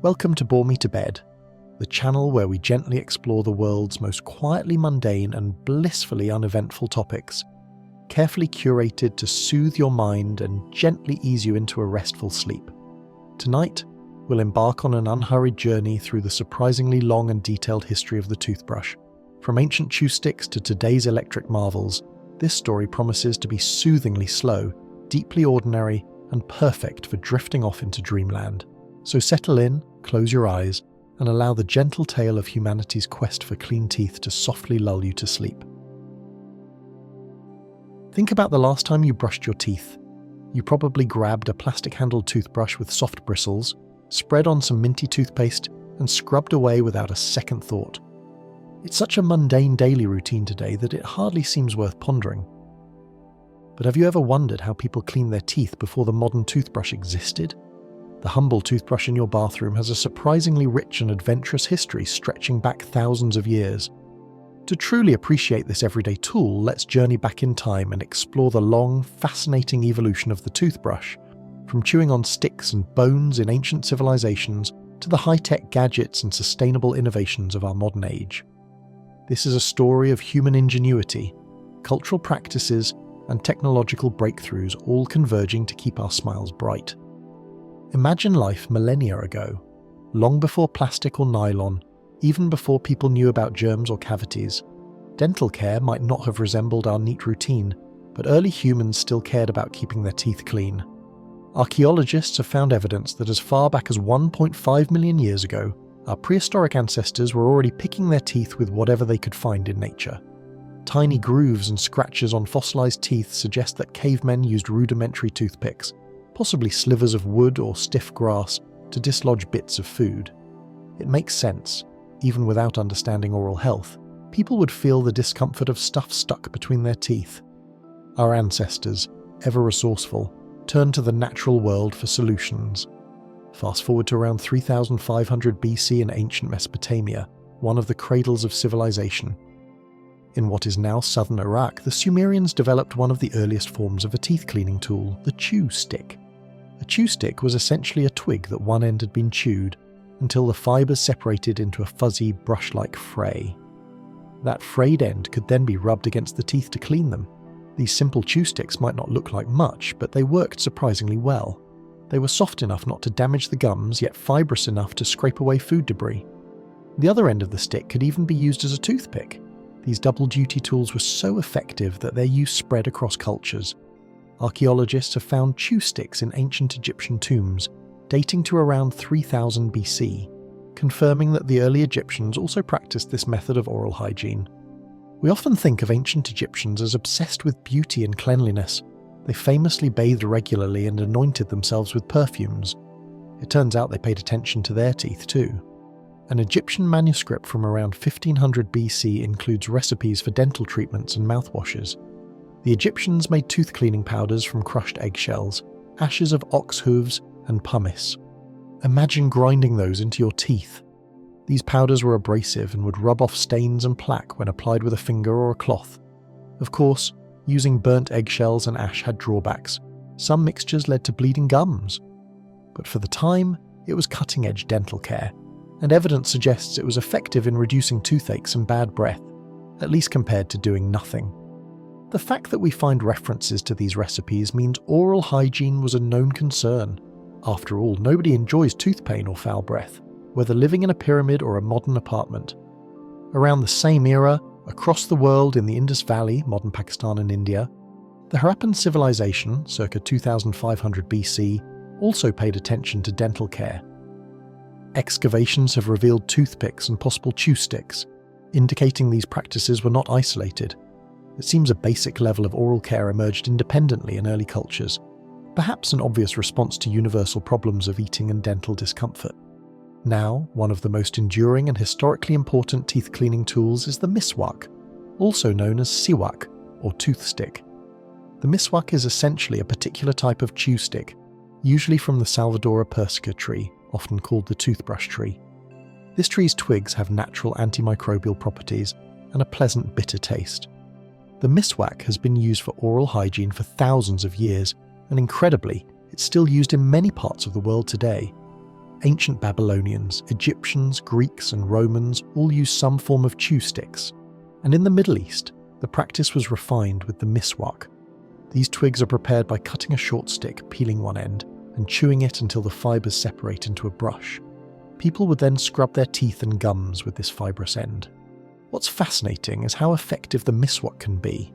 Welcome to Bore Me to Bed, the channel where we gently explore the world's most quietly mundane and blissfully uneventful topics, carefully curated to soothe your mind and gently ease you into a restful sleep. Tonight, we'll embark on an unhurried journey through the surprisingly long and detailed history of the toothbrush. From ancient chew sticks to today's electric marvels, this story promises to be soothingly slow, deeply ordinary, and perfect for drifting off into dreamland. So settle in, close your eyes, and allow the gentle tale of humanity's quest for clean teeth to softly lull you to sleep. Think about the last time you brushed your teeth. You probably grabbed a plastic-handled toothbrush with soft bristles, spread on some minty toothpaste, and scrubbed away without a second thought. It's such a mundane daily routine today that it hardly seems worth pondering. But have you ever wondered how people clean their teeth before the modern toothbrush existed? The humble toothbrush in your bathroom has a surprisingly rich and adventurous history stretching back thousands of years. To truly appreciate this everyday tool, let's journey back in time and explore the long, fascinating evolution of the toothbrush, from chewing on sticks and bones in ancient civilizations to the high-tech gadgets and sustainable innovations of our modern age. This is a story of human ingenuity, cultural practices, and technological breakthroughs all converging to keep our smiles bright. Imagine life millennia ago, long before plastic or nylon, even before people knew about germs or cavities. Dental care might not have resembled our neat routine, but early humans still cared about keeping their teeth clean. Archaeologists have found evidence that as far back as 1.5 million years ago, our prehistoric ancestors were already picking their teeth with whatever they could find in nature. Tiny grooves and scratches on fossilized teeth suggest that cavemen used rudimentary toothpicks, possibly slivers of wood or stiff grass, to dislodge bits of food. It makes sense. Even without understanding oral health, people would feel the discomfort of stuff stuck between their teeth. Our ancestors, ever resourceful, turned to the natural world for solutions. Fast forward to around 3500 BC in ancient Mesopotamia, one of the cradles of civilization. In what is now southern Iraq, the Sumerians developed one of the earliest forms of a teeth cleaning tool, the chew stick. A chew stick was essentially a twig that one end had been chewed, until the fibres separated into a fuzzy, brush-like fray. That frayed end could then be rubbed against the teeth to clean them. These simple chew sticks might not look like much, but they worked surprisingly well. They were soft enough not to damage the gums, yet fibrous enough to scrape away food debris. The other end of the stick could even be used as a toothpick. These double-duty tools were so effective that their use spread across cultures. Archaeologists have found chew sticks in ancient Egyptian tombs, dating to around 3000 BC, confirming that the early Egyptians also practiced this method of oral hygiene. We often think of ancient Egyptians as obsessed with beauty and cleanliness. They famously bathed regularly and anointed themselves with perfumes. It turns out they paid attention to their teeth too. An Egyptian manuscript from around 1500 BC includes recipes for dental treatments and mouthwashes. The Egyptians made tooth cleaning powders from crushed eggshells, ashes of ox hooves, and pumice. Imagine grinding those into your teeth. These powders were abrasive and would rub off stains and plaque when applied with a finger or a cloth. Of course, using burnt eggshells and ash had drawbacks. Some mixtures led to bleeding gums. But for the time, it was cutting-edge dental care, and evidence suggests it was effective in reducing toothaches and bad breath, at least compared to doing nothing. The fact that we find references to these recipes means oral hygiene was a known concern. After all, nobody enjoys tooth pain or foul breath, whether living in a pyramid or a modern apartment. Around the same era, across the world in the Indus Valley, modern Pakistan and India, the Harappan civilization, circa 2500 BC, also paid attention to dental care. Excavations have revealed toothpicks and possible chew sticks, indicating these practices were not isolated. It seems a basic level of oral care emerged independently in early cultures, perhaps an obvious response to universal problems of eating and dental discomfort. Now, one of the most enduring and historically important teeth cleaning tools is the miswak, also known as siwak, or tooth stick. The miswak is essentially a particular type of chew stick, usually from the Salvadora persica tree, often called the toothbrush tree. This tree's twigs have natural antimicrobial properties and a pleasant bitter taste. The miswak has been used for oral hygiene for thousands of years, and incredibly, it's still used in many parts of the world today. Ancient Babylonians, Egyptians, Greeks, and Romans all used some form of chew sticks, and in the Middle East, the practice was refined with the miswak. These twigs are prepared by cutting a short stick, peeling one end, and chewing it until the fibres separate into a brush. People would then scrub their teeth and gums with this fibrous end. What's fascinating is how effective the miswak can be.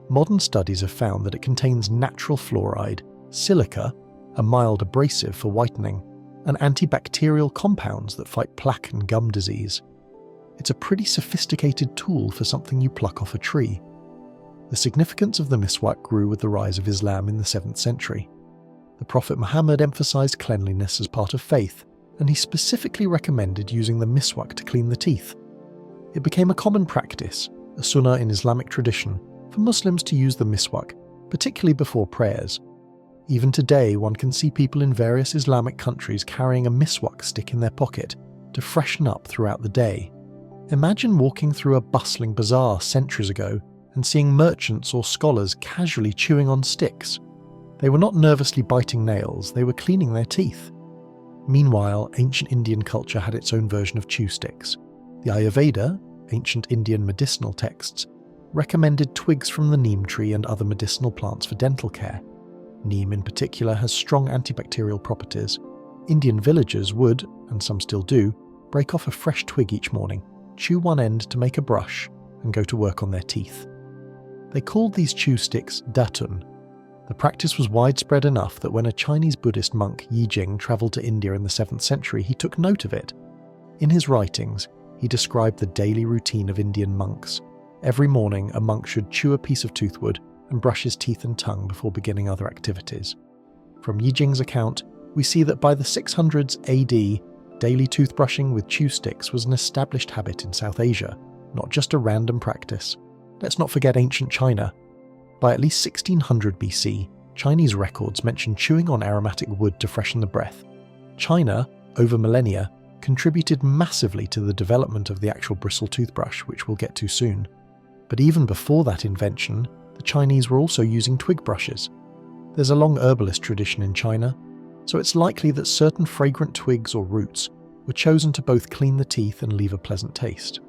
Modern studies have found that it contains natural fluoride, silica, a mild abrasive for whitening, and antibacterial compounds that fight plaque and gum disease. It's a pretty sophisticated tool for something you pluck off a tree. The significance of the miswak grew with the rise of Islam in the 7th century. The Prophet Muhammad emphasized cleanliness as part of faith, and he specifically recommended using the miswak to clean the teeth. It became a common practice, a sunnah in Islamic tradition, for Muslims to use the miswak, particularly before prayers. Even today, one can see people in various Islamic countries carrying a miswak stick in their pocket to freshen up throughout the day. Imagine walking through a bustling bazaar centuries ago and seeing merchants or scholars casually chewing on sticks. They were not nervously biting nails, they were cleaning their teeth. Meanwhile, ancient Indian culture had its own version of chew sticks. The Ayurveda, ancient Indian medicinal texts, recommended twigs from the neem tree and other medicinal plants for dental care. Neem in particular has strong antibacterial properties. Indian villagers would, and some still do, break off a fresh twig each morning, chew one end to make a brush, and go to work on their teeth. They called these chew sticks datun. The practice was widespread enough that when a Chinese Buddhist monk Yi Jing travelled to India in the 7th century, he took note of it. In his writings, he described the daily routine of Indian monks. Every morning, a monk should chew a piece of toothwood and brush his teeth and tongue before beginning other activities. From Yi Jing's account, we see that by the 600s AD, daily toothbrushing with chew sticks was an established habit in South Asia, not just a random practice. Let's not forget ancient China. By at least 1600 BC, Chinese records mention chewing on aromatic wood to freshen the breath. China, over millennia, contributed massively to the development of the actual bristle toothbrush, which we'll get to soon. But even before that invention, the Chinese were also using twig brushes. There's a long herbalist tradition in China, so it's likely that certain fragrant twigs or roots were chosen to both clean the teeth and leave a pleasant taste.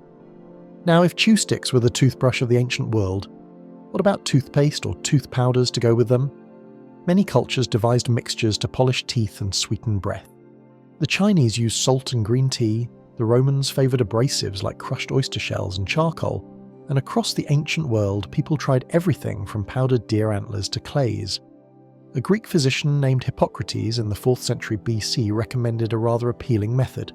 Now, if chew sticks were the toothbrush of the ancient world, what about toothpaste or tooth powders to go with them? Many cultures devised mixtures to polish teeth and sweeten breath. The Chinese used salt and green tea, the Romans favoured abrasives like crushed oyster shells and charcoal, and across the ancient world people tried everything from powdered deer antlers to clays. A Greek physician named Hippocrates in the 4th century BC recommended a rather appealing method.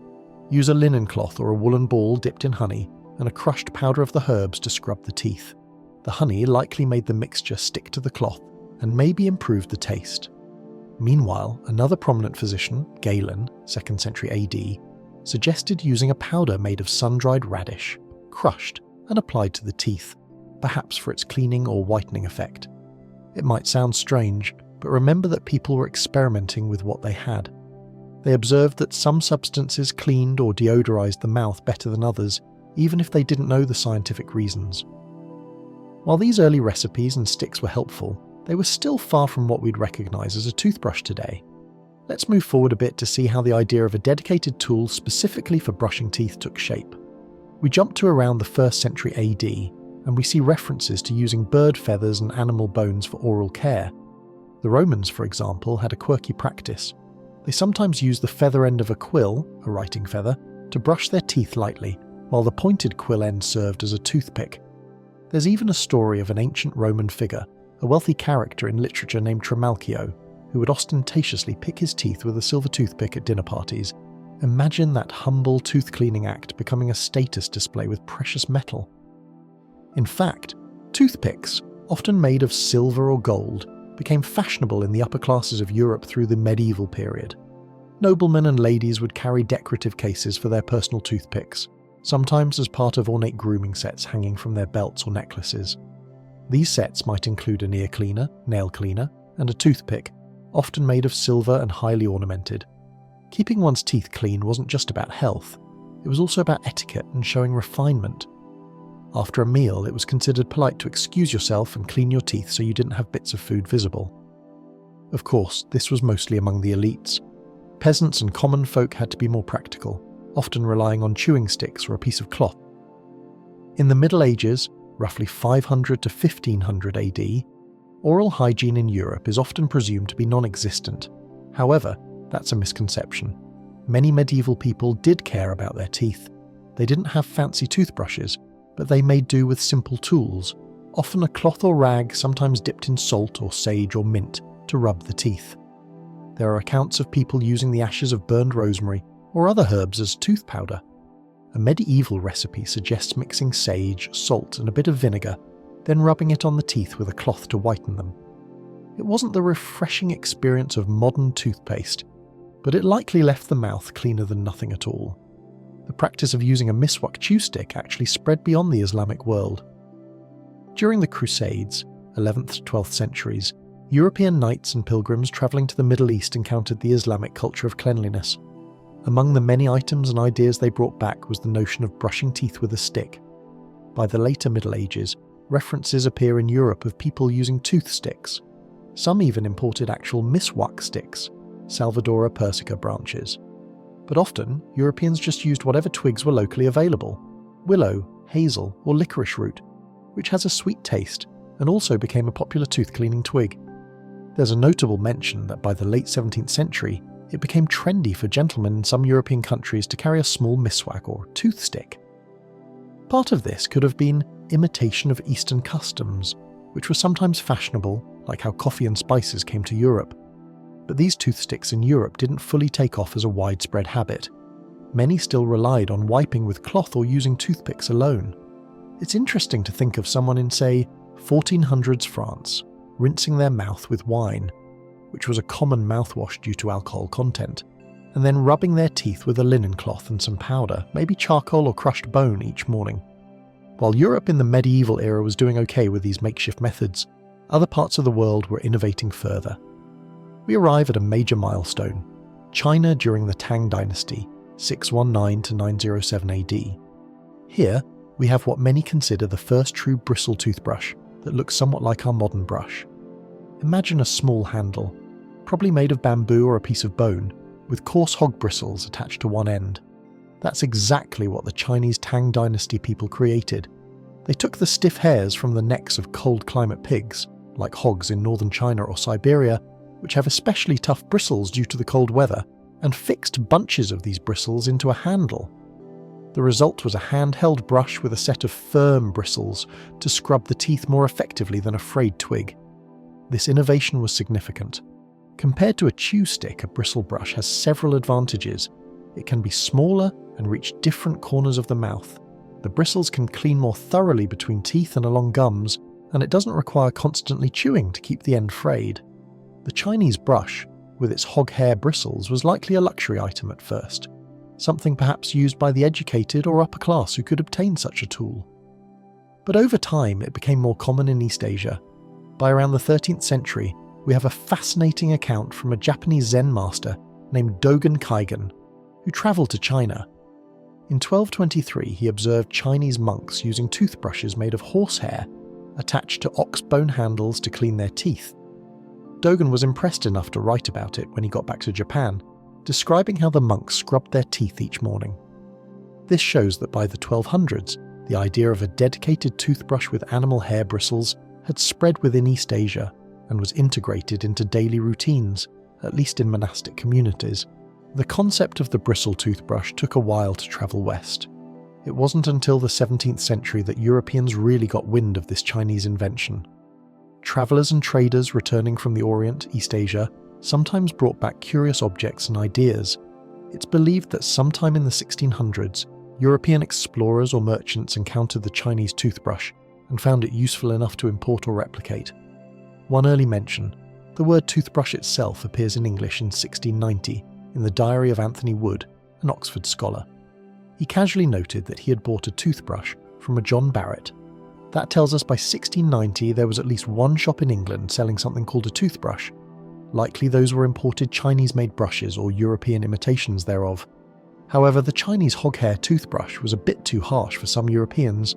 Use a linen cloth or a woolen ball dipped in honey and a crushed powder of the herbs to scrub the teeth. The honey likely made the mixture stick to the cloth and maybe improved the taste. Meanwhile, another prominent physician, Galen, 2nd century AD, suggested using a powder made of sun-dried radish, crushed and applied to the teeth, perhaps for its cleaning or whitening effect. It might sound strange, but remember that people were experimenting with what they had. They observed that some substances cleaned or deodorized the mouth better than others, even if they didn't know the scientific reasons. While these early recipes and sticks were helpful, they were still far from what we'd recognize as a toothbrush today. Let's move forward a bit to see how the idea of a dedicated tool specifically for brushing teeth took shape. We jump to around the 1st century AD, and we see references to using bird feathers and animal bones for oral care. The Romans, for example, had a quirky practice. They sometimes used the feather end of a quill, a writing feather, to brush their teeth lightly, while the pointed quill end served as a toothpick. There's even a story of an ancient Roman figure, a wealthy character in literature named Trimalchio, who would ostentatiously pick his teeth with a silver toothpick at dinner parties. Imagine that humble tooth-cleaning act becoming a status display with precious metal. In fact, toothpicks, often made of silver or gold, became fashionable in the upper classes of Europe through the medieval period. Noblemen and ladies would carry decorative cases for their personal toothpicks, sometimes as part of ornate grooming sets hanging from their belts or necklaces. These sets might include an ear cleaner, nail cleaner, and a toothpick, often made of silver and highly ornamented. Keeping one's teeth clean wasn't just about health, it was also about etiquette and showing refinement. After a meal, it was considered polite to excuse yourself and clean your teeth so you didn't have bits of food visible. Of course, this was mostly among the elites. Peasants and common folk had to be more practical, often relying on chewing sticks or a piece of cloth. In the Middle Ages, roughly 500 to 1500 AD, oral hygiene in Europe is often presumed to be non-existent. However, that's a misconception. Many medieval people did care about their teeth. They didn't have fancy toothbrushes, but they made do with simple tools, often a cloth or rag, sometimes dipped in salt or sage or mint, to rub the teeth. There are accounts of people using the ashes of burned rosemary or other herbs as tooth powder. A medieval recipe suggests mixing sage, salt and a bit of vinegar, then rubbing it on the teeth with a cloth to whiten them. It wasn't the refreshing experience of modern toothpaste, but it likely left the mouth cleaner than nothing at all. The practice of using a miswak chew stick actually spread beyond the Islamic world. During the Crusades, 11th to 12th centuries, European knights and pilgrims travelling to the Middle East encountered the Islamic culture of cleanliness. Among the many items and ideas they brought back was the notion of brushing teeth with a stick. By the later Middle Ages, references appear in Europe of people using tooth sticks. Some even imported actual miswak sticks, Salvadora persica branches. But often, Europeans just used whatever twigs were locally available: willow, hazel, or licorice root, which has a sweet taste and also became a popular tooth-cleaning twig. There's a notable mention that by the late 17th century, it became trendy for gentlemen in some European countries to carry a small miswak or tooth stick. Part of this could have been imitation of Eastern customs, which were sometimes fashionable, like how coffee and spices came to Europe. But these toothsticks in Europe didn't fully take off as a widespread habit. Many still relied on wiping with cloth or using toothpicks alone. It's interesting to think of someone in, say, 1400s France, rinsing their mouth with wine, which was a common mouthwash due to alcohol content, and then rubbing their teeth with a linen cloth and some powder, maybe charcoal or crushed bone, each morning. While Europe in the medieval era was doing okay with these makeshift methods, other parts of the world were innovating further. We arrive at a major milestone: China during the Tang Dynasty, 619 to 907 AD. Here, we have what many consider the first true bristle toothbrush that looks somewhat like our modern brush. Imagine a small handle, probably made of bamboo or a piece of bone, with coarse hog bristles attached to one end. That's exactly what the Chinese Tang Dynasty people created. They took the stiff hairs from the necks of cold climate pigs, like hogs in northern China or Siberia, which have especially tough bristles due to the cold weather, and fixed bunches of these bristles into a handle. The result was a handheld brush with a set of firm bristles to scrub the teeth more effectively than a frayed twig. This innovation was significant. Compared to a chew stick, a bristle brush has several advantages. It can be smaller and reach different corners of the mouth. The bristles can clean more thoroughly between teeth and along gums, and it doesn't require constantly chewing to keep the end frayed. The Chinese brush, with its hog hair bristles, was likely a luxury item at first, something perhaps used by the educated or upper class who could obtain such a tool. But over time, it became more common in East Asia. By around the 13th century, we have a fascinating account from a Japanese Zen master named Dogen Kaigen, who travelled to China. In 1223, he observed Chinese monks using toothbrushes made of horsehair, attached to ox bone handles to clean their teeth. Dogen was impressed enough to write about it when he got back to Japan, describing how the monks scrubbed their teeth each morning. This shows that by the 1200s, the idea of a dedicated toothbrush with animal hair bristles had spread within East Asia and was integrated into daily routines, at least in monastic communities. The concept of the bristle toothbrush took a while to travel west. It wasn't until the 17th century that Europeans really got wind of this Chinese invention. Travellers and traders returning from the Orient, East Asia, sometimes brought back curious objects and ideas. It's believed that sometime in the 1600s, European explorers or merchants encountered the Chinese toothbrush and found it useful enough to import or replicate. One early mention, the word toothbrush itself, appears in English in 1690 in the Diary of Anthony Wood, an Oxford scholar. He casually noted that he had bought a toothbrush from a John Barrett. That tells us by 1690 there was at least one shop in England selling something called a toothbrush. Likely those were imported Chinese-made brushes or European imitations thereof. However, the Chinese hoghair toothbrush was a bit too harsh for some Europeans.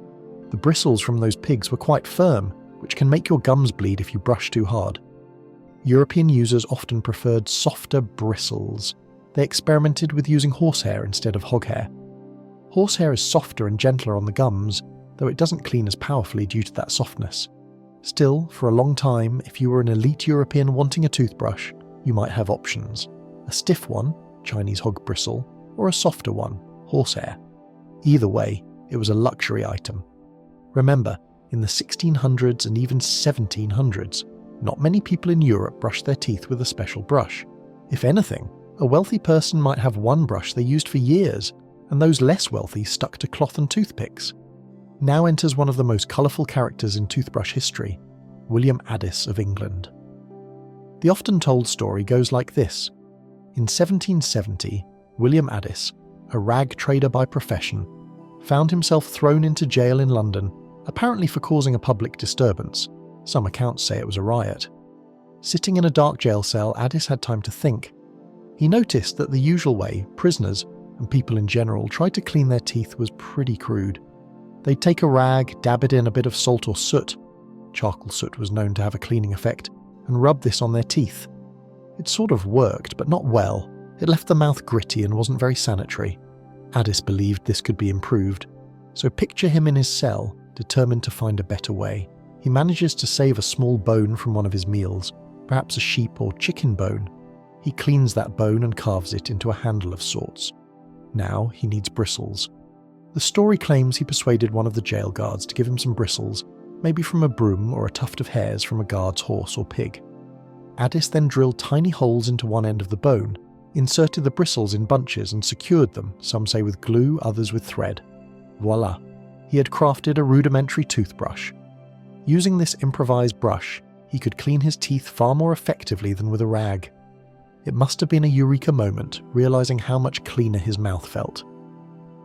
The bristles from those pigs were quite firm, which can make your gums bleed if you brush too hard. European users often preferred softer bristles, they experimented with using horsehair instead of hog hair. Horsehair is softer and gentler on the gums, though it doesn't clean as powerfully due to that softness. Still, for a long time, if you were an elite European wanting a toothbrush, you might have options. A stiff one, Chinese hog bristle, or a softer one, horsehair. Either way, it was a luxury item. Remember, in the 1600s and even 1700s, not many people in Europe brushed their teeth with a special brush. If anything, a wealthy person might have one brush they used for years, and those less wealthy stuck to cloth and toothpicks. Now enters one of the most colourful characters in toothbrush history, William Addis of England. The often told story goes like this. In 1770, William Addis, a rag trader by profession, found himself thrown into jail in London, apparently for causing a public disturbance. Some accounts say it was a riot. Sitting in a dark jail cell, Addis had time to think. He noticed that the usual way prisoners, and people in general, tried to clean their teeth was pretty crude. They'd take a rag, dab it in a bit of salt or soot — charcoal soot was known to have a cleaning effect — and rub this on their teeth. It sort of worked, but not well. It left the mouth gritty and wasn't very sanitary. Addis believed this could be improved, so picture him in his cell, determined to find a better way. He manages to save a small bone from one of his meals, perhaps a sheep or chicken bone. He cleans that bone and carves it into a handle of sorts. Now he needs bristles. The story claims he persuaded one of the jail guards to give him some bristles, maybe from a broom or a tuft of hairs from a guard's horse or pig. Addis then drilled tiny holes into one end of the bone, inserted the bristles in bunches and secured them, some say with glue, others with thread. Voila! He had crafted a rudimentary toothbrush. Using this improvised brush, he could clean his teeth far more effectively than with a rag. It must have been a eureka moment, realizing how much cleaner his mouth felt.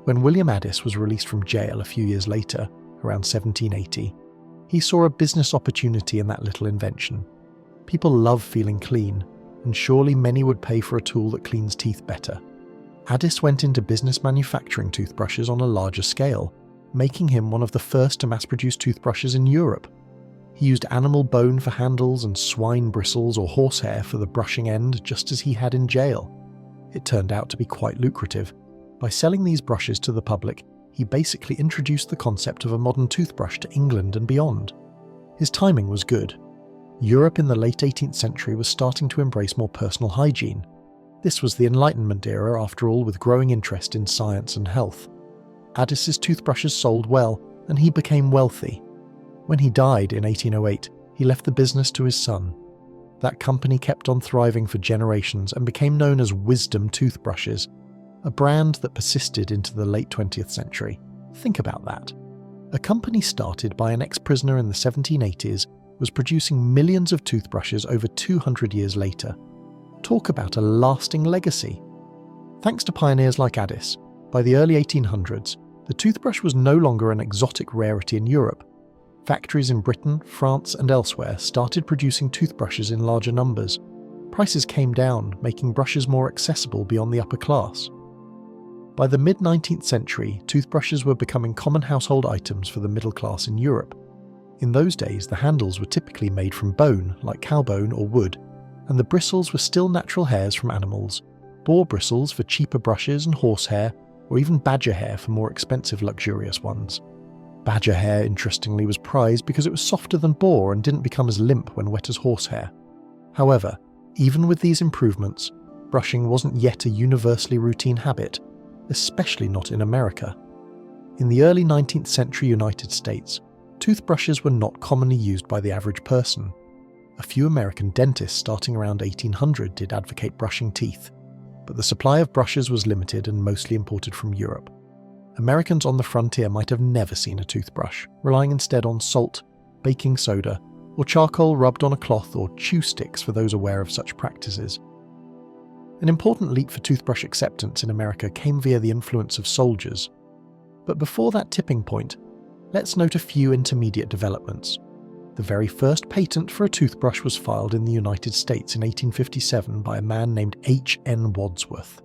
When William Addis was released from jail a few years later, around 1780, he saw a business opportunity in that little invention. People love feeling clean, and surely many would pay for a tool that cleans teeth better. Addis went into business manufacturing toothbrushes on a larger scale, making him one of the first to mass-produce toothbrushes in Europe. He used animal bone for handles and swine bristles or horsehair for the brushing end, just as he had in jail. It turned out to be quite lucrative. By selling these brushes to the public, he basically introduced the concept of a modern toothbrush to England and beyond. His timing was good. Europe in the late 18th century was starting to embrace more personal hygiene. This was the Enlightenment era, after all, with growing interest in science and health. Addis's toothbrushes sold well, and he became wealthy. When he died in 1808, he left the business to his son. That company kept on thriving for generations and became known as Wisdom Toothbrushes, a brand that persisted into the late 20th century. Think about that. A company started by an ex-prisoner in the 1780s was producing millions of toothbrushes over 200 years later. Talk about a lasting legacy. Thanks to pioneers like Addis, by the early 1800s, the toothbrush was no longer an exotic rarity in Europe. Factories in Britain, France, and elsewhere started producing toothbrushes in larger numbers. Prices came down, making brushes more accessible beyond the upper class. By the mid-19th century, toothbrushes were becoming common household items for the middle class in Europe. In those days, the handles were typically made from bone, like cow bone or wood, and the bristles were still natural hairs from animals, boar bristles for cheaper brushes and horsehair, or even badger hair for more expensive luxurious ones. Badger hair, interestingly, was prized because it was softer than boar and didn't become as limp when wet as horsehair. However, even with these improvements, brushing wasn't yet a universally routine habit, especially not in America. In the early 19th century United States, toothbrushes were not commonly used by the average person. A few American dentists starting around 1800 did advocate brushing teeth, but the supply of brushes was limited and mostly imported from Europe. Americans on the frontier might have never seen a toothbrush, relying instead on salt, baking soda, or charcoal rubbed on a cloth, or chew sticks for those aware of such practices. An important leap for toothbrush acceptance in America came via the influence of soldiers. But before that tipping point, let's note a few intermediate developments. The very first patent for a toothbrush was filed in the United States in 1857 by a man named H.N. Wadsworth.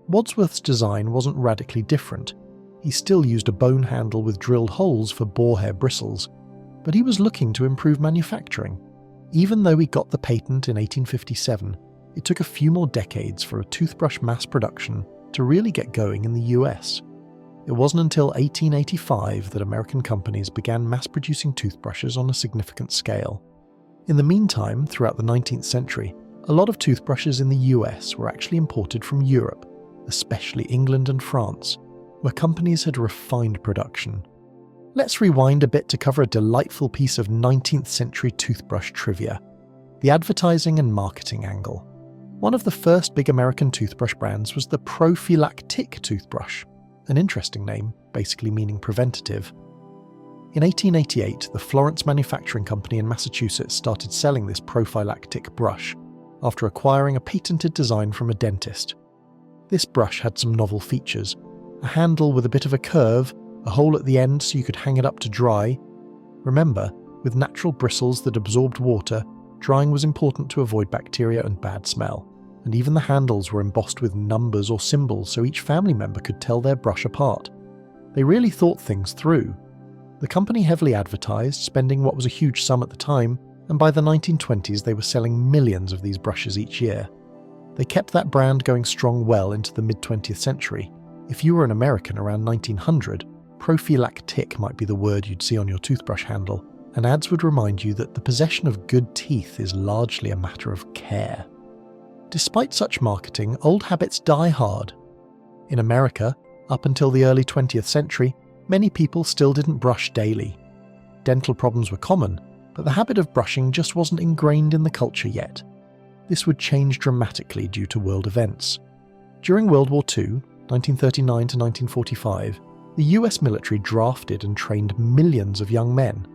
Wadsworth's design wasn't radically different. He still used a bone handle with drilled holes for boar hair bristles, but he was looking to improve manufacturing. Even though he got the patent in 1857, it took a few more decades for a toothbrush mass production to really get going in the US. It wasn't until 1885 that American companies began mass-producing toothbrushes on a significant scale. In the meantime, throughout the 19th century, a lot of toothbrushes in the US were actually imported from Europe, especially England and France, where companies had refined production. Let's rewind a bit to cover a delightful piece of 19th century toothbrush trivia: the advertising and marketing angle. One of the first big American toothbrush brands was the prophylactic toothbrush, an interesting name, basically meaning preventative. In 1888, the Florence Manufacturing Company in Massachusetts started selling this prophylactic brush after acquiring a patented design from a dentist. This brush had some novel features: a handle with a bit of a curve, a hole at the end so you could hang it up to dry. Remember, with natural bristles that absorbed water, drying was important to avoid bacteria and bad smell. And even the handles were embossed with numbers or symbols so each family member could tell their brush apart. They really thought things through. The company heavily advertised, spending what was a huge sum at the time, and by the 1920s they were selling millions of these brushes each year. They kept that brand going strong well into the mid-20th century. If you were an American around 1900, prophylactic might be the word you'd see on your toothbrush handle, and ads would remind you that the possession of good teeth is largely a matter of care. Despite such marketing, old habits die hard. In America, up until the early 20th century, many people still didn't brush daily. Dental problems were common, but the habit of brushing just wasn't ingrained in the culture yet. This would change dramatically due to world events. During World War II, 1939 to 1945, the US military drafted and trained millions of young men.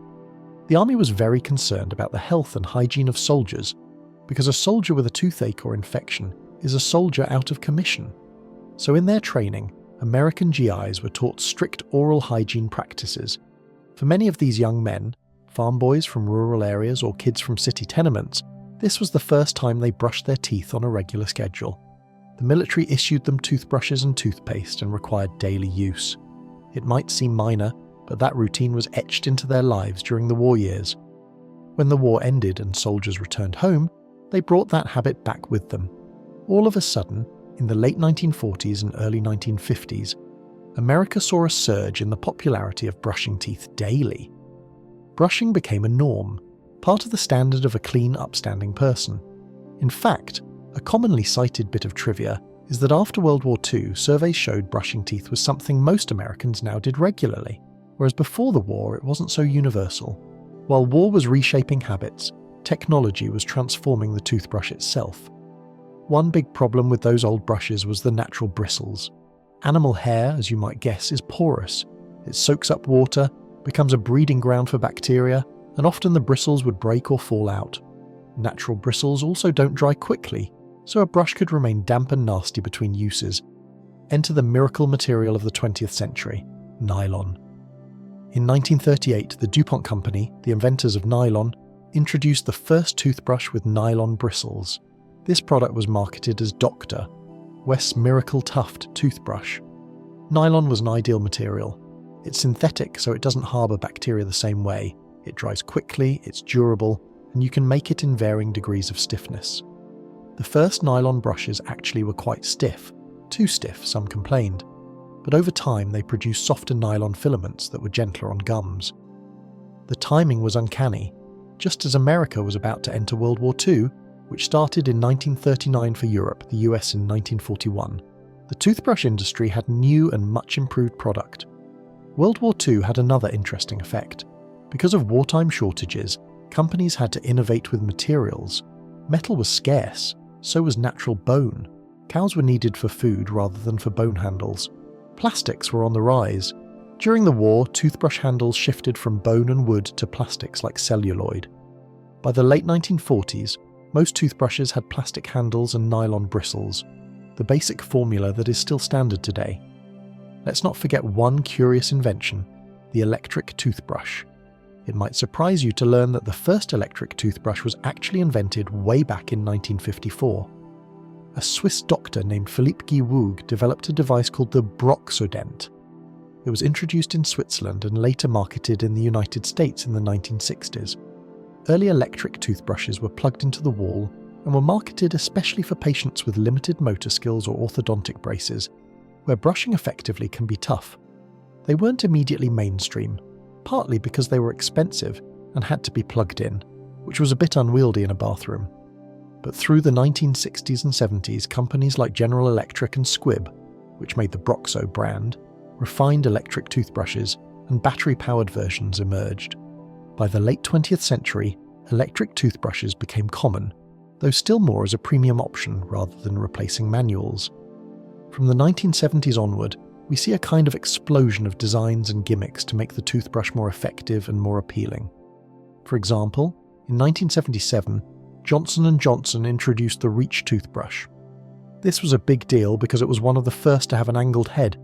The army was very concerned about the health and hygiene of soldiers, because a soldier with a toothache or infection is a soldier out of commission. So in their training, American GIs were taught strict oral hygiene practices. For many of these young men, farm boys from rural areas or kids from city tenements, this was the first time they brushed their teeth on a regular schedule. The military issued them toothbrushes and toothpaste and required daily use. It might seem minor, but that routine was etched into their lives during the war years. When the war ended and soldiers returned home, they brought that habit back with them. All of a sudden, in the late 1940s and early 1950s, America saw a surge in the popularity of brushing teeth daily. Brushing became a norm, part of the standard of a clean, upstanding person. In fact, a commonly cited bit of trivia is that after World War II, surveys showed brushing teeth was something most Americans now did regularly, whereas before the war it wasn't so universal. While war was reshaping habits, technology was transforming the toothbrush itself. One big problem with those old brushes was the natural bristles. Animal hair, as you might guess, is porous. It soaks up water, becomes a breeding ground for bacteria, and often the bristles would break or fall out. Natural bristles also don't dry quickly, so a brush could remain damp and nasty between uses. Enter the miracle material of the 20th century, nylon. In 1938, the DuPont Company, the inventors of nylon, introduced the first toothbrush with nylon bristles. This product was marketed as Dr. West's Miracle Tuft toothbrush. Nylon was an ideal material. It's synthetic, so it doesn't harbour bacteria the same way. It dries quickly, it's durable, and you can make it in varying degrees of stiffness. The first nylon brushes actually were quite stiff, too stiff, some complained, but over time they produced softer nylon filaments that were gentler on gums. The timing was uncanny. Just as America was about to enter World War II, which started in 1939 for Europe, the US in 1941, the toothbrush industry had new and much improved product. World War II had another interesting effect. Because of wartime shortages, companies had to innovate with materials. Metal was scarce, so was natural bone. Cows were needed for food rather than for bone handles. Plastics were on the rise. During the war, toothbrush handles shifted from bone and wood to plastics like celluloid. By the late 1940s, most toothbrushes had plastic handles and nylon bristles, the basic formula that is still standard today. Let's not forget one curious invention, the electric toothbrush. It might surprise you to learn that the first electric toothbrush was actually invented way back in 1954. A Swiss doctor named Philippe Guiwoog developed a device called the Broxodent. It was introduced in Switzerland and later marketed in the United States in the 1960s. Early electric toothbrushes were plugged into the wall and were marketed especially for patients with limited motor skills or orthodontic braces, where brushing effectively can be tough. They weren't immediately mainstream, partly because they were expensive and had to be plugged in, which was a bit unwieldy in a bathroom. But through the 1960s and 70s, companies like General Electric and Squibb, which made the Broxo brand, refined electric toothbrushes, and battery-powered versions emerged. By the late 20th century, electric toothbrushes became common, though still more as a premium option rather than replacing manuals. From the 1970s onward, we see a kind of explosion of designs and gimmicks to make the toothbrush more effective and more appealing. For example, in 1977, Johnson & Johnson introduced the Reach toothbrush. This was a big deal because it was one of the first to have an angled head,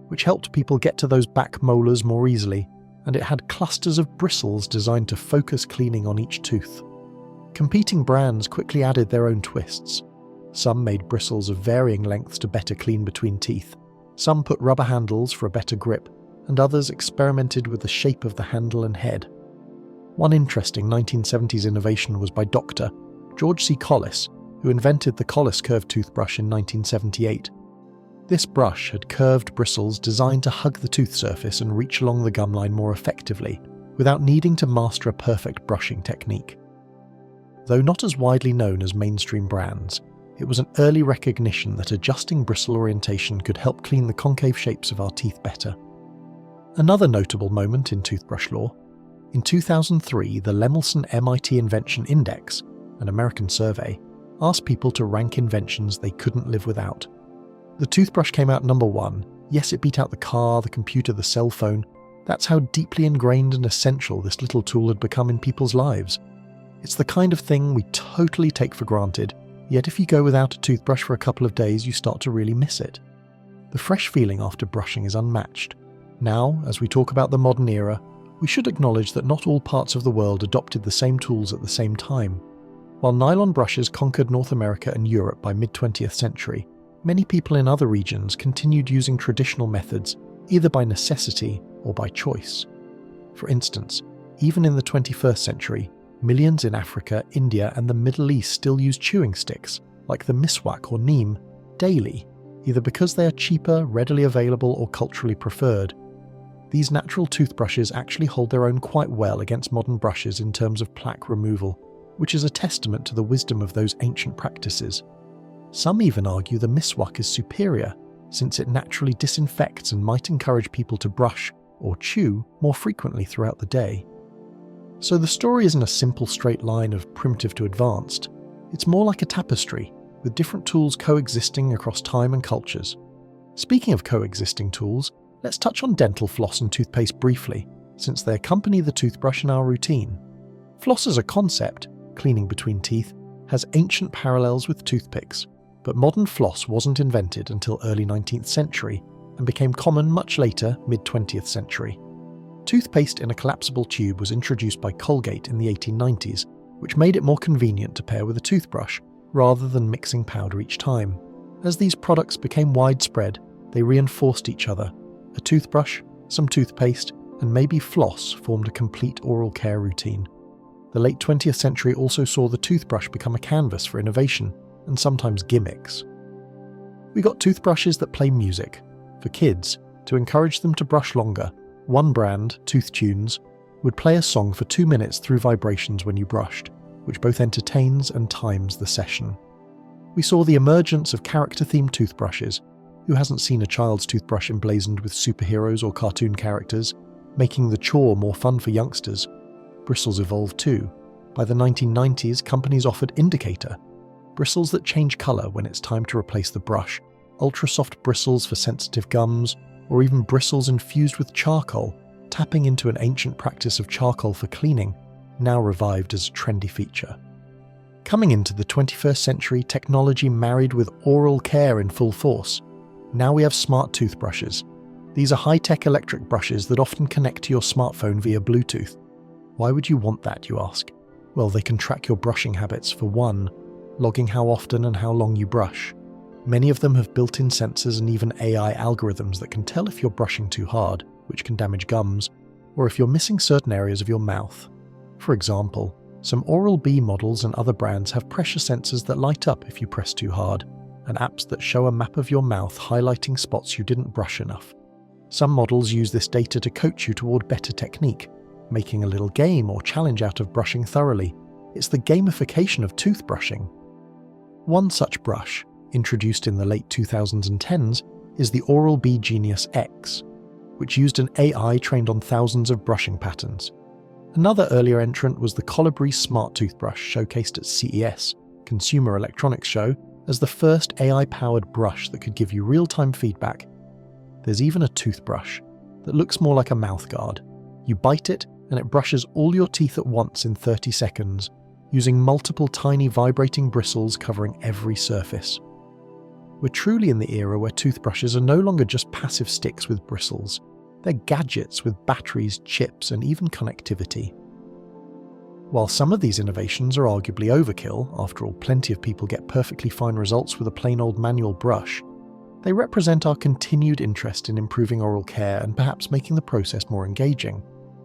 which helped people get to those back molars more easily, and it had clusters of bristles designed to focus cleaning on each tooth. Competing brands quickly added their own twists. Some made bristles of varying lengths to better clean between teeth, some put rubber handles for a better grip, and others experimented with the shape of the handle and head. One interesting 1970s innovation was by Dr. George C. Collis, who invented the Collis curved toothbrush in 1978. This brush had curved bristles designed to hug the tooth surface and reach along the gum line more effectively, without needing to master a perfect brushing technique. Though not as widely known as mainstream brands, it was an early recognition that adjusting bristle orientation could help clean the concave shapes of our teeth better. Another notable moment in toothbrush lore: in 2003, the Lemelson MIT Invention Index, an American survey, asked people to rank inventions they couldn't live without. The toothbrush came out number 1. Yes, it beat out the car, the computer, the cell phone. That's how deeply ingrained and essential this little tool had become in people's lives. It's the kind of thing we totally take for granted, yet if you go without a toothbrush for a couple of days, you start to really miss it. The fresh feeling after brushing is unmatched. Now, as we talk about the modern era, we should acknowledge that not all parts of the world adopted the same tools at the same time. While nylon brushes conquered North America and Europe by mid-20th century, many people in other regions continued using traditional methods, either by necessity or by choice. For instance, even in the 21st century, millions in Africa, India, and the Middle East still use chewing sticks, like the miswak or neem, daily, either because they are cheaper, readily available, or culturally preferred. These natural toothbrushes actually hold their own quite well against modern brushes in terms of plaque removal, which is a testament to the wisdom of those ancient practices. Some even argue the miswak is superior, since it naturally disinfects and might encourage people to brush, or chew, more frequently throughout the day. So the story isn't a simple straight line of primitive to advanced. It's more like a tapestry, with different tools coexisting across time and cultures. Speaking of coexisting tools, let's touch on dental floss and toothpaste briefly, since they accompany the toothbrush in our routine. Floss as a concept, cleaning between teeth, has ancient parallels with toothpicks, but modern floss wasn't invented until early 19th century and became common much later, mid-20th century. Toothpaste in a collapsible tube was introduced by Colgate in the 1890s, which made it more convenient to pair with a toothbrush, rather than mixing powder each time. As these products became widespread, they reinforced each other. A toothbrush, some toothpaste, and maybe floss formed a complete oral care routine. The late 20th century also saw the toothbrush become a canvas for innovation, and sometimes gimmicks. We got toothbrushes that play music. For kids, to encourage them to brush longer, one brand, Tooth Tunes, would play a song for 2 minutes through vibrations when you brushed, which both entertains and times the session. We saw the emergence of character-themed toothbrushes. Who hasn't seen a child's toothbrush emblazoned with superheroes or cartoon characters, making the chore more fun for youngsters? Bristles evolved too. By the 1990s, companies offered indicator, bristles that change colour when it's time to replace the brush, ultra-soft bristles for sensitive gums, or even bristles infused with charcoal, tapping into an ancient practice of charcoal for cleaning, now revived as a trendy feature. Coming into the 21st century, technology married with oral care in full force. Now we have smart toothbrushes. These are high-tech electric brushes that often connect to your smartphone via Bluetooth. Why would you want that, you ask? Well, they can track your brushing habits for one, logging how often and how long you brush. Many of them have built-in sensors and even AI algorithms that can tell if you're brushing too hard, which can damage gums, or if you're missing certain areas of your mouth. For example, Some Oral-B models and other brands have pressure sensors that light up if you press too hard, and apps that show a map of your mouth highlighting spots you didn't brush enough. Some models use this data to coach you toward better technique, making a little game or challenge out of brushing thoroughly. It's the gamification of toothbrushing. One such brush, introduced in the late 2010s, is the Oral-B Genius X, which used an AI trained on thousands of brushing patterns. Another earlier entrant was the Colibri Smart Toothbrush, showcased at CES, Consumer Electronics Show, as the first AI-powered brush that could give you real-time feedback. There's even a toothbrush that looks more like a mouthguard. You bite it, and it brushes all your teeth at once in 30 seconds, using multiple tiny vibrating bristles covering every surface. We're truly in the era where toothbrushes are no longer just passive sticks with bristles. They're gadgets with batteries, chips, and even connectivity. While some of these innovations are arguably overkill, after all, plenty of people get perfectly fine results with a plain old manual brush, they represent our continued interest in improving oral care and perhaps making the process more engaging.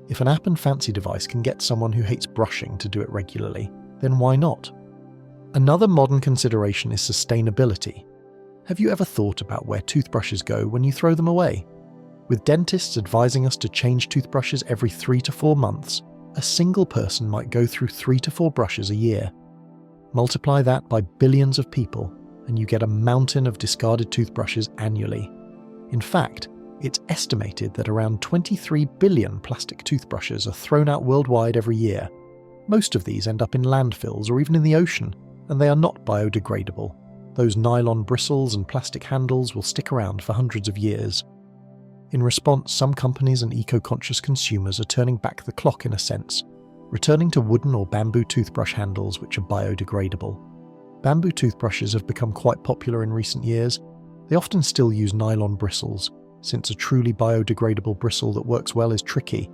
If an app and fancy device can get someone who hates brushing to do it regularly, then why not? Another modern consideration is sustainability. Have you ever thought about where toothbrushes go when you throw them away? With dentists advising us to change toothbrushes every 3 to 4 months, a single person might go through 3 to 4 brushes a year. Multiply that by billions of people, and you get a mountain of discarded toothbrushes annually. In fact, it's estimated that around 23 billion plastic toothbrushes are thrown out worldwide every year. Most of these end up in landfills or even in the ocean, and they are not biodegradable. Those nylon bristles and plastic handles will stick around for hundreds of years. In response, some companies and eco-conscious consumers are turning back the clock in a sense, returning to wooden or bamboo toothbrush handles which are biodegradable. Bamboo toothbrushes have become quite popular in recent years. They often still use nylon bristles, since a truly biodegradable bristle that works well is tricky.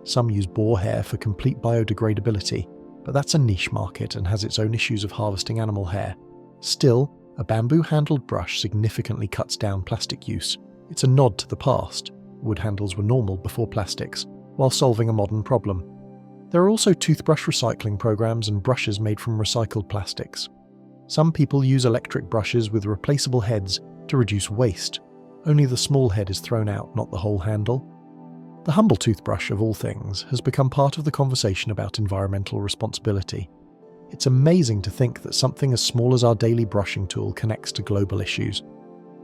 Some use boar hair for complete biodegradability, but that's a niche market and has its own issues of harvesting animal hair. Still, a bamboo-handled brush significantly cuts down plastic use. It's a nod to the past. Wood handles were normal before plastics, while solving a modern problem. There are also toothbrush recycling programs and brushes made from recycled plastics. Some people use electric brushes with replaceable heads to reduce waste. Only the small head is thrown out, not the whole handle. The humble toothbrush, of all things, has become part of the conversation about environmental responsibility. It's amazing to think that something as small as our daily brushing tool connects to global issues.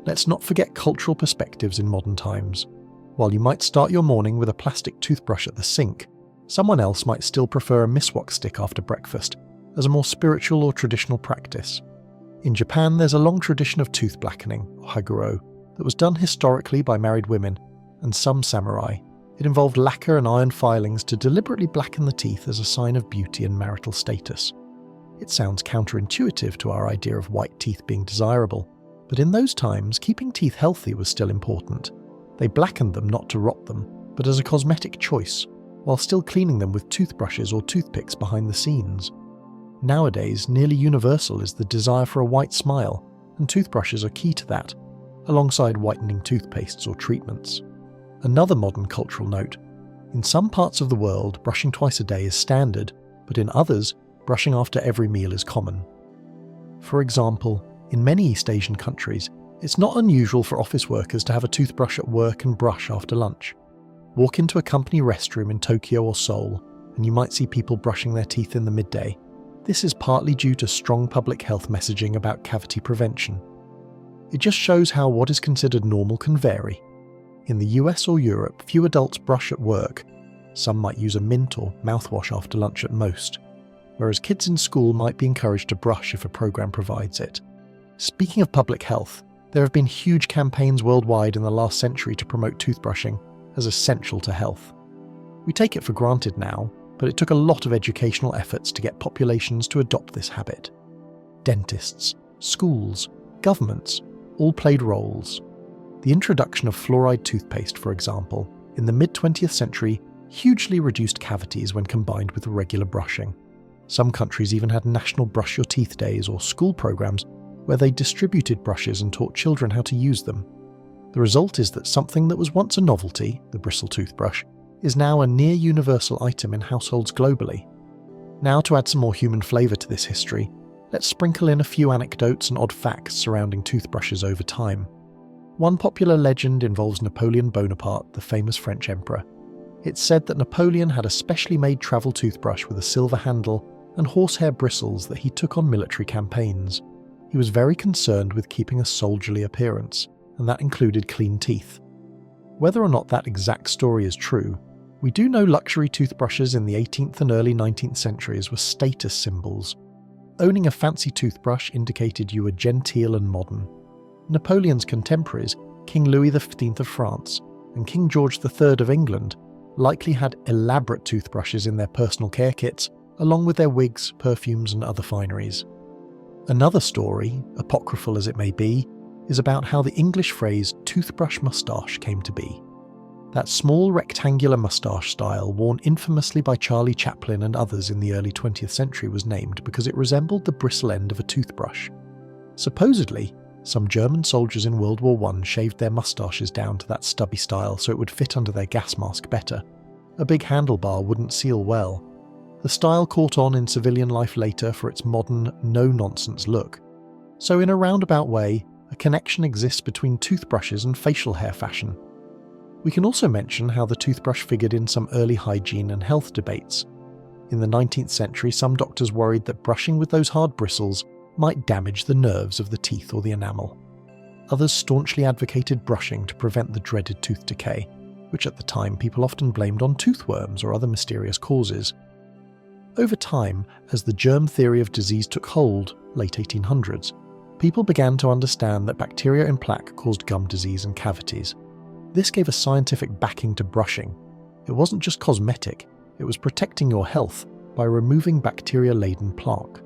Let's not forget cultural perspectives in modern times. While you might start your morning with a plastic toothbrush at the sink, someone else might still prefer a miswak stick after breakfast as a more spiritual or traditional practice. In Japan, there's a long tradition of tooth blackening, or haguro, that was done historically by married women and some samurai. It involved lacquer and iron filings to deliberately blacken the teeth as a sign of beauty and marital status. It sounds counterintuitive to our idea of white teeth being desirable, but in those times, keeping teeth healthy was still important. They blackened them not to rot them, but as a cosmetic choice, while still cleaning them with toothbrushes or toothpicks behind the scenes. Nowadays, nearly universal is the desire for a white smile, and toothbrushes are key to that, alongside whitening toothpastes or treatments. Another modern cultural note: in some parts of the world, brushing twice a day is standard, but in others, brushing after every meal is common. For example, in many East Asian countries, it's not unusual for office workers to have a toothbrush at work and brush after lunch. Walk into a company restroom in Tokyo or Seoul, and you might see people brushing their teeth in the midday. This is partly due to strong public health messaging about cavity prevention. It just shows how what is considered normal can vary. In the US or Europe, few adults brush at work. Some might use a mint or mouthwash after lunch at most, whereas kids in school might be encouraged to brush if a program provides it. Speaking of public health, there have been huge campaigns worldwide in the last century to promote toothbrushing as essential to health. We take it for granted now, but it took a lot of educational efforts to get populations to adopt this habit. Dentists, schools, governments all played roles. The introduction of fluoride toothpaste, for example, in the mid-20th century hugely reduced cavities when combined with regular brushing. Some countries even had national brush your teeth days or school programs where they distributed brushes and taught children how to use them. The result is that something that was once a novelty, the bristle toothbrush, is now a near-universal item in households globally. Now, to add some more human flavour to this history, let's sprinkle in a few anecdotes and odd facts surrounding toothbrushes over time. One popular legend involves Napoleon Bonaparte, the famous French emperor. It's said that Napoleon had a specially made travel toothbrush with a silver handle and horsehair bristles that he took on military campaigns. He was very concerned with keeping a soldierly appearance, and that included clean teeth. Whether or not that exact story is true, we do know luxury toothbrushes in the 18th and early 19th centuries were status symbols. Owning a fancy toothbrush indicated you were genteel and modern. Napoleon's contemporaries, King Louis XV of France and King George III of England, likely had elaborate toothbrushes in their personal care kits, along with their wigs, perfumes and other fineries. Another story, apocryphal as it may be, is about how the English phrase toothbrush moustache came to be. That small rectangular moustache style worn infamously by Charlie Chaplin and others in the early 20th century was named because it resembled the bristle end of a toothbrush. Supposedly, some German soldiers in World War I shaved their moustaches down to that stubby style so it would fit under their gas mask better. A big handlebar wouldn't seal well. The style caught on in civilian life later for its modern, no-nonsense look. So in a roundabout way, a connection exists between toothbrushes and facial hair fashion. We can also mention how the toothbrush figured in some early hygiene and health debates. In the 19th century, some doctors worried that brushing with those hard bristles might damage the nerves of the teeth or the enamel. Others staunchly advocated brushing to prevent the dreaded tooth decay, which at the time people often blamed on toothworms or other mysterious causes. Over time, as the germ theory of disease took hold, late 1800s, people began to understand that bacteria in plaque caused gum disease and cavities. This gave a scientific backing to brushing. It wasn't just cosmetic, it was protecting your health by removing bacteria-laden plaque.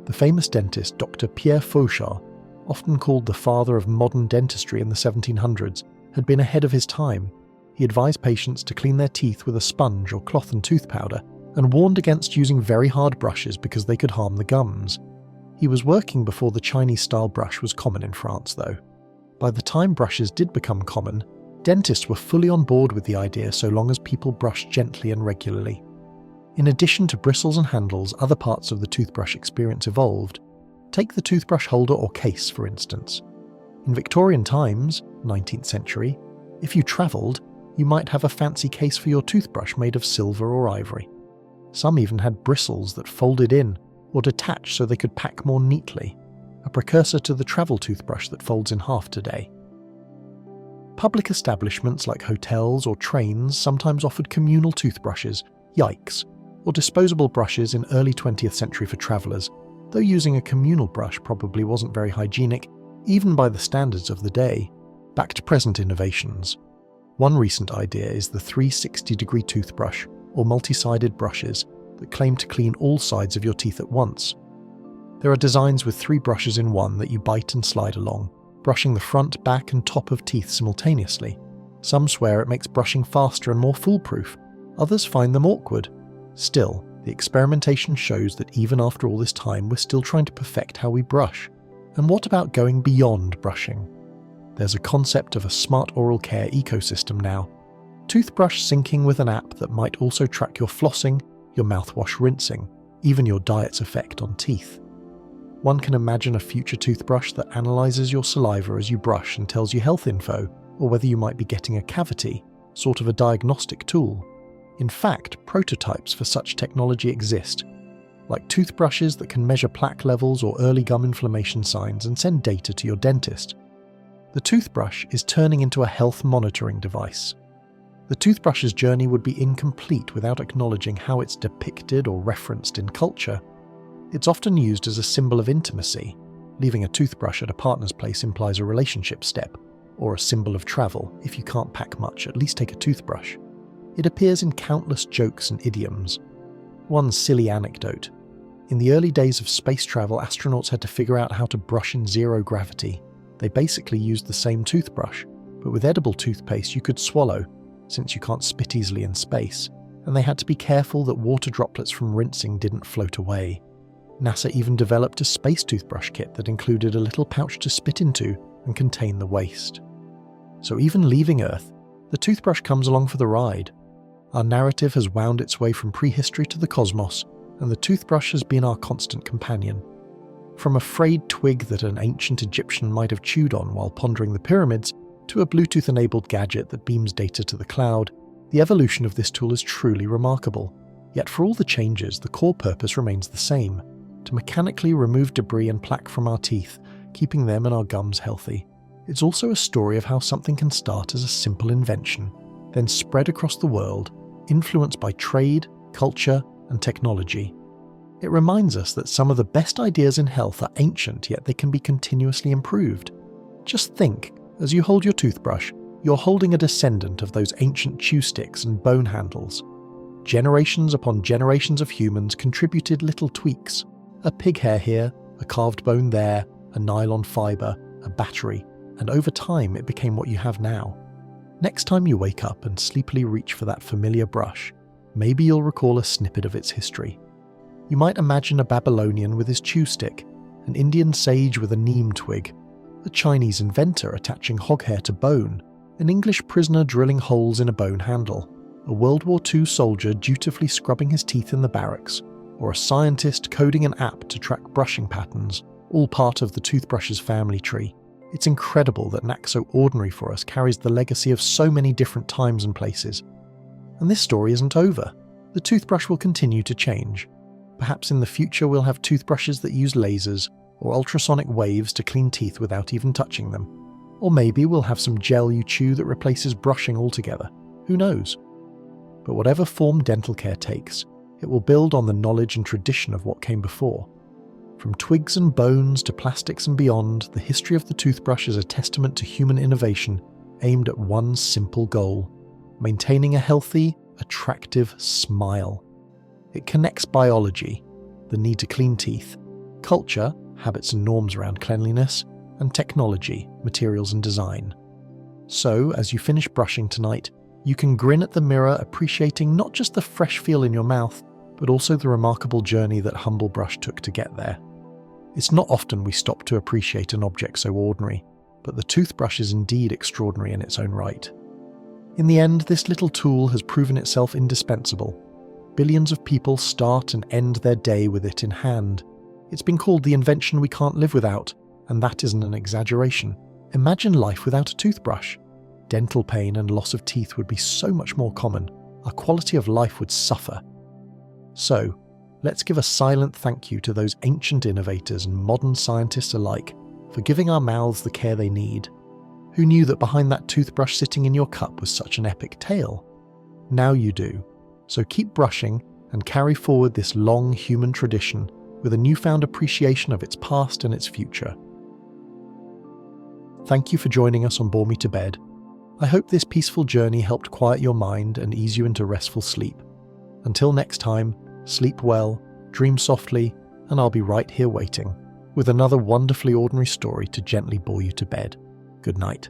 The famous dentist Dr. Pierre Fauchard, often called the father of modern dentistry in the 1700s, had been ahead of his time. He advised patients to clean their teeth with a sponge or cloth and tooth powder, and warned against using very hard brushes because they could harm the gums. He was working before the Chinese-style brush was common in France, though. By the time brushes did become common, dentists were fully on board with the idea so long as people brushed gently and regularly. In addition to bristles and handles, other parts of the toothbrush experience evolved. Take the toothbrush holder or case, for instance. In Victorian times, 19th century, if you travelled, you might have a fancy case for your toothbrush made of silver or ivory. Some even had bristles that folded in or detached so they could pack more neatly, a precursor to the travel toothbrush that folds in half today. Public establishments like hotels or trains sometimes offered communal toothbrushes, yikes, or disposable brushes in early 20th century for travellers, though using a communal brush probably wasn't very hygienic, even by the standards of the day. Back to present innovations. One recent idea is the 360-degree toothbrush, or multi-sided brushes, that claim to clean all sides of your teeth at once. There are designs with 3 brushes in one that you bite and slide along, brushing the front, back and top of teeth simultaneously. Some swear it makes brushing faster and more foolproof. Others find them awkward. Still, the experimentation shows that even after all this time, we're still trying to perfect how we brush. And what about going beyond brushing? There's a concept of a smart oral care ecosystem now. Toothbrush syncing with an app that might also track your flossing, your mouthwash rinsing, even your diet's effect on teeth. One can imagine a future toothbrush that analyzes your saliva as you brush and tells you health info, or whether you might be getting a cavity, sort of a diagnostic tool. In fact, prototypes for such technology exist, like toothbrushes that can measure plaque levels or early gum inflammation signs and send data to your dentist. The toothbrush is turning into a health monitoring device. The toothbrush's journey would be incomplete without acknowledging how it's depicted or referenced in culture. It's often used as a symbol of intimacy. Leaving a toothbrush at a partner's place implies a relationship step, or a symbol of travel. If you can't pack much, at least take a toothbrush. It appears in countless jokes and idioms. One silly anecdote. In the early days of space travel, astronauts had to figure out how to brush in zero gravity. They basically used the same toothbrush, but with edible toothpaste you could swallow, since you can't spit easily in space, and they had to be careful that water droplets from rinsing didn't float away. NASA even developed a space toothbrush kit that included a little pouch to spit into and contain the waste. So even leaving Earth, the toothbrush comes along for the ride. Our narrative has wound its way from prehistory to the cosmos, and the toothbrush has been our constant companion. From a frayed twig that an ancient Egyptian might have chewed on while pondering the pyramids, to a Bluetooth-enabled gadget that beams data to the cloud, the evolution of this tool is truly remarkable. Yet for all the changes, the core purpose remains the same: to mechanically remove debris and plaque from our teeth, keeping them and our gums healthy. It's also a story of how something can start as a simple invention, then spread across the world, influenced by trade, culture, and technology. It reminds us that some of the best ideas in health are ancient, yet they can be continuously improved. Just think, as you hold your toothbrush, you're holding a descendant of those ancient chew sticks and bone handles. Generations upon generations of humans contributed little tweaks: a pig hair here, a carved bone there, a nylon fibre, a battery, and over time it became what you have now. Next time you wake up and sleepily reach for that familiar brush, maybe you'll recall a snippet of its history. You might imagine a Babylonian with his chew stick, an Indian sage with a neem twig, a Chinese inventor attaching hog hair to bone, an English prisoner drilling holes in a bone handle, a World War II soldier dutifully scrubbing his teeth in the barracks, or a scientist coding an app to track brushing patterns, all part of the toothbrush's family tree. It's incredible that an act so ordinary for us carries the legacy of so many different times and places. And this story isn't over. The toothbrush will continue to change. Perhaps in the future we'll have toothbrushes that use lasers or ultrasonic waves to clean teeth without even touching them. Or maybe we'll have some gel you chew that replaces brushing altogether. Who knows? But whatever form dental care takes, it will build on the knowledge and tradition of what came before. From twigs and bones to plastics and beyond, the history of the toothbrush is a testament to human innovation aimed at one simple goal: maintaining a healthy, attractive smile. It connects biology, the need to clean teeth, culture, habits and norms around cleanliness, and technology, materials and design. So, as you finish brushing tonight, you can grin at the mirror, appreciating not just the fresh feel in your mouth, but also the remarkable journey that Humble Brush took to get there. It's not often we stop to appreciate an object so ordinary, but the toothbrush is indeed extraordinary in its own right. In the end, this little tool has proven itself indispensable. Billions of people start and end their day with it in hand. It's been called the invention we can't live without, and that isn't an exaggeration. Imagine life without a toothbrush. Dental pain and loss of teeth would be so much more common. Our quality of life would suffer. So, let's give a silent thank you to those ancient innovators and modern scientists alike for giving our mouths the care they need. Who knew that behind that toothbrush sitting in your cup was such an epic tale? Now you do. So keep brushing and carry forward this long human tradition with a newfound appreciation of its past and its future. Thank you for joining us on Bore Me to Bed. I hope this peaceful journey helped quiet your mind and ease you into restful sleep. Until next time, sleep well, dream softly, and I'll be right here waiting with another wonderfully ordinary story to gently bore you to bed. Good night.